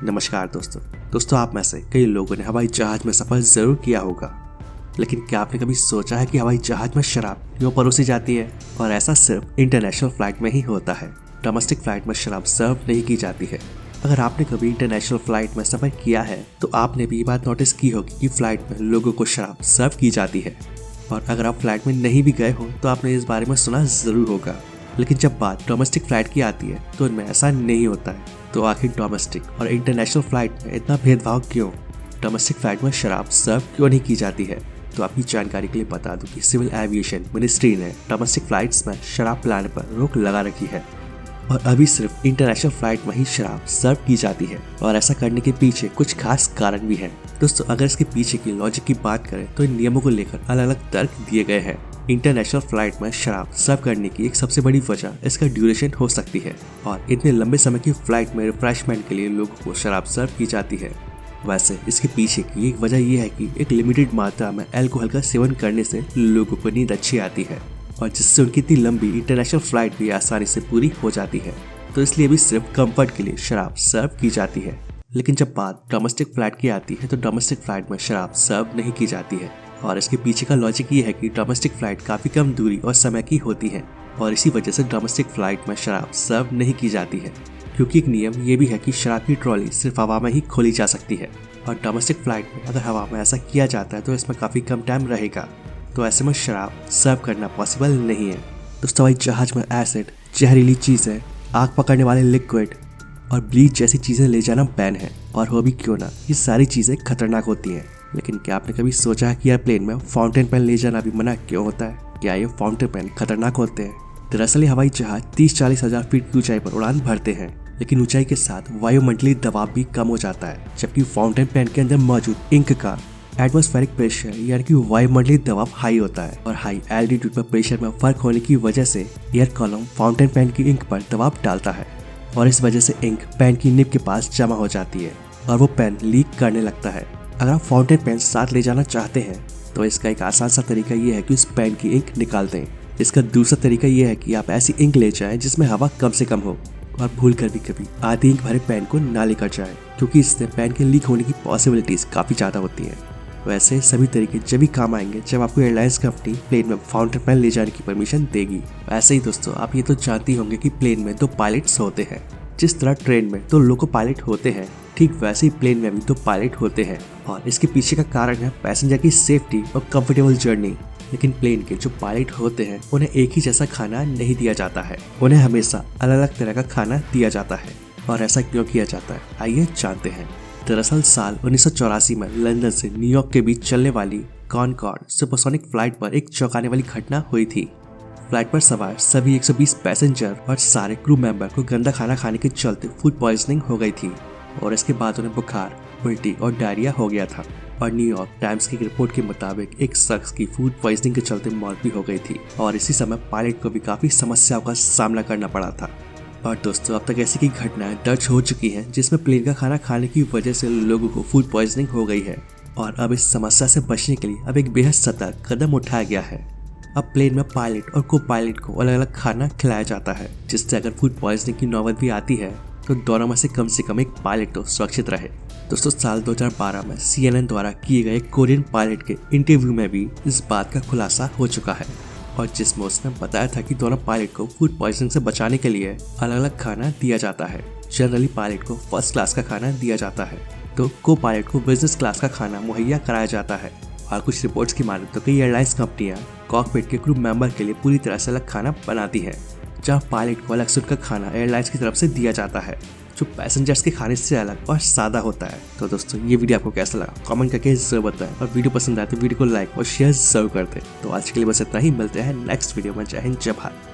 नमस्कार दोस्तों आप में से कई लोगों ने हवाई जहाज में सफर जरूर किया होगा, लेकिन क्या आपने कभी सोचा है कि हवाई जहाज में शराब क्यों परोसी जाती है? और ऐसा सिर्फ इंटरनेशनल फ्लाइट में ही होता है। डोमेस्टिक फ्लाइट में शराब सर्व नहीं की जाती है। अगर आपने कभी इंटरनेशनल फ्लाइट में सफर किया है तो आपने भी ये बात नोटिस की होगी कि फ्लाइट में लोगों को शराब सर्व की जाती है। और अगर आप फ्लाइट में नहीं भी गए हो तो आपने इस बारे में सुना जरूर होगा। लेकिन जब बात डोमेस्टिक फ्लाइट की आती है तो इनमें ऐसा नहीं होता है। तो आखिर डोमेस्टिक और इंटरनेशनल फ्लाइट में इतना भेदभाव क्यों? डोमेस्टिक फ्लाइट में शराब सर्व क्यों नहीं की जाती है? तो आपकी जानकारी के लिए बता दूं कि सिविल एविएशन मिनिस्ट्री ने डोमेस्टिक फ्लाइट्स में शराब पिलाने पर रोक लगा रखी है और अभी सिर्फ इंटरनेशनल फ्लाइट में ही शराब सर्व की जाती है। और ऐसा करने के पीछे कुछ खास कारण भी हैं। दोस्तों, अगर इसके पीछे की लॉजिक की बात करें तो इन नियमों को लेकर अलग अलग तर्क दिए गए हैं। इंटरनेशनल फ्लाइट में शराब सर्व करने की एक सबसे बड़ी वजह इसका ड्यूरेशन हो सकती है और इतने लंबे समय की फ्लाइट में रिफ्रेशमेंट के लिए लोगों को शराब सर्व की जाती है। वैसे इसके पीछे की एक वजह यह है कि एक लिमिटेड मात्रा में अल्कोहल का सेवन करने से लोगों को नींद अच्छी आती है और जिससे उनकी इतनी लंबी इंटरनेशनल फ्लाइट भी आसानी से पूरी हो जाती है। तो इसलिए भी सिर्फ कंफर्ट के लिए शराब सर्व की जाती है। लेकिन जब बात डोमेस्टिक फ्लाइट की आती है तो डोमेस्टिक फ्लाइट में शराब सर्व नहीं की जाती है और इसके पीछे का लॉजिक ये है कि डोमेस्टिक फ्लाइट काफी कम दूरी और समय की होती है और इसी वजह से डोमेस्टिक फ्लाइट में शराब सर्व नहीं की जाती है। क्योंकि एक नियम ये भी है कि शराब की ट्रॉली सिर्फ हवा में ही खोली जा सकती है और डोमेस्टिक फ्लाइट में अगर हवा में ऐसा किया जाता है तो इसमें काफी कम टाइम रहेगा, तो ऐसे में शराब सर्व करना पॉसिबल नहीं है। दोस्तों, हवाई जहाज में एसिड, जहरीली चीजें, आग पकड़ने वाले लिक्विड और ब्लीच जैसी चीजें ले जाना बैन है। और हो भी क्यों ना, ये सारी चीजें खतरनाक होती हैं। लेकिन क्या आपने कभी सोचा है कि एयरप्लेन में फाउंटेन पेन ले जाना भी मना क्यों होता है? क्या ये फाउंटेन पेन खतरनाक होते हैं? दरअसल हवाई जहाज 30-40 हजार फीट की ऊंचाई पर उड़ान भरते हैं, लेकिन ऊंचाई के साथ वायुमंडलीय दबाव भी कम हो जाता है, जबकि फाउंटेन पेन के अंदर मौजूद इंक का एटमॉस्फेरिक प्रेशर यानी कि वायुमंडलीय दबाव हाई होता है और हाई एल्टीट्यूड पर प्रेशर में फर्क होने की वजह से एयर कॉलम फाउंटेन पेन की इंक पर दबाव डालता है और इस वजह से इंक पेन की निब के पास जमा हो जाती है और वो पेन लीक करने लगता है। अगर आप फाउंटेन पेन साथ ले जाना चाहते हैं तो इसका एक आसान सा तरीका ये है कि उस पेन की इंक निकाल दें। इसका दूसरा तरीका ये है कि आप ऐसी इंक ले जाएं जिसमें हवा कम से कम हो और भूल कर भी कभी आधी इंक भरे पेन को ना लेकर जाएं, क्योंकि इससे पेन के लीक होने की पॉसिबिलिटीज काफी ज्यादा होती है। वैसे सभी तरीके जब भी काम आएंगे जब आपको एयरलाइंस कंपनी प्लेन में फाउंटेन पेन ले जाने की परमिशन देगी। वैसे ही दोस्तों, आप ये तो जानते होंगे कि प्लेन में 2 पायलट्स होते हैं। जिस तरह ट्रेन में 2 लोको पायलट होते हैं, ठीक वैसे ही प्लेन में भी 2 पायलट होते हैं और इसके पीछे का कारण है पैसेंजर की सेफ्टी और कंफर्टेबल जर्नी। लेकिन प्लेन के जो पायलट होते हैं उन्हें एक ही जैसा खाना नहीं दिया जाता है, उन्हें हमेशा अलग अलग तरह का खाना दिया जाता है। और ऐसा क्यों किया जाता है, आइए जानते हैं। दरअसल साल 1984 में लंदन से न्यूयॉर्क के बीच चलने वाली कॉनकॉर्ड सुपरसोनिक फ्लाइट पर एक चौंकाने वाली घटना हुई थी। फ्लाइट पर सवार सभी 120 पैसेंजर और सारे क्रू मेंबर को गंदा खाना खाने के चलते फूड पॉइजनिंग हो गई थी और इसके बाद उन्हें बुखार, उल्टी और डायरिया हो गया था। और न्यूयॉर्क टाइम्स की रिपोर्ट के मुताबिक एक शख्स की फूड पॉइजनिंग के चलते मौत भी हो गई थी और इसी समय पायलट को भी काफी समस्याओं का सामना करना पड़ा था। और दोस्तों, अब तक ऐसी की घटनाएं दर्ज हो चुकी हैं जिसमें प्लेन का खाना खाने की वजह से लोगों को फूड पॉइजनिंग हो गई है और अब इस समस्या से बचने के लिए अब एक बेहद सतर्क कदम उठाया गया है। अब प्लेन में पायलट और को पायलट को अलग अलग खाना खिलाया जाता है, जिससे अगर फूड पॉइजनिंग की नौबत भी आती है तो दोनों में से कम एक पायलट तो सुरक्षित रहे। दोस्तों, साल 2012 में CNN द्वारा किए गए कोरियन पायलट के इंटरव्यू में भी इस बात का खुलासा हो चुका है और जिसमें उसने बताया था कि दोनों पायलट को फूड पॉइजनिंग से बचाने के लिए अलग अलग खाना दिया जाता है। जनरली पायलट को फर्स्ट क्लास का खाना दिया जाता है तो को पायलट को बिजनेस क्लास का खाना मुहैया कराया जाता है। और कुछ रिपोर्ट्स की माने तो कई एयरलाइंस कंपनियां कॉकपिट के क्रू मेंबर के लिए पूरी तरह से अलग खाना बनाती है, जहां पायलट को अलग से उनका खाना एयरलाइंस की तरफ से दिया जाता है जो पैसेंजर्स के खाने से अलग और सादा होता है। तो दोस्तों, ये वीडियो आपको कैसा लगा कमेंट करके जरूर बताएं और वीडियो पसंद आए तो वीडियो को लाइक और शेयर जरूर कर दें। तो आज के लिए बस इतना ही, मिलते हैं नेक्स्ट वीडियो में। जय हिंद, जय भारत।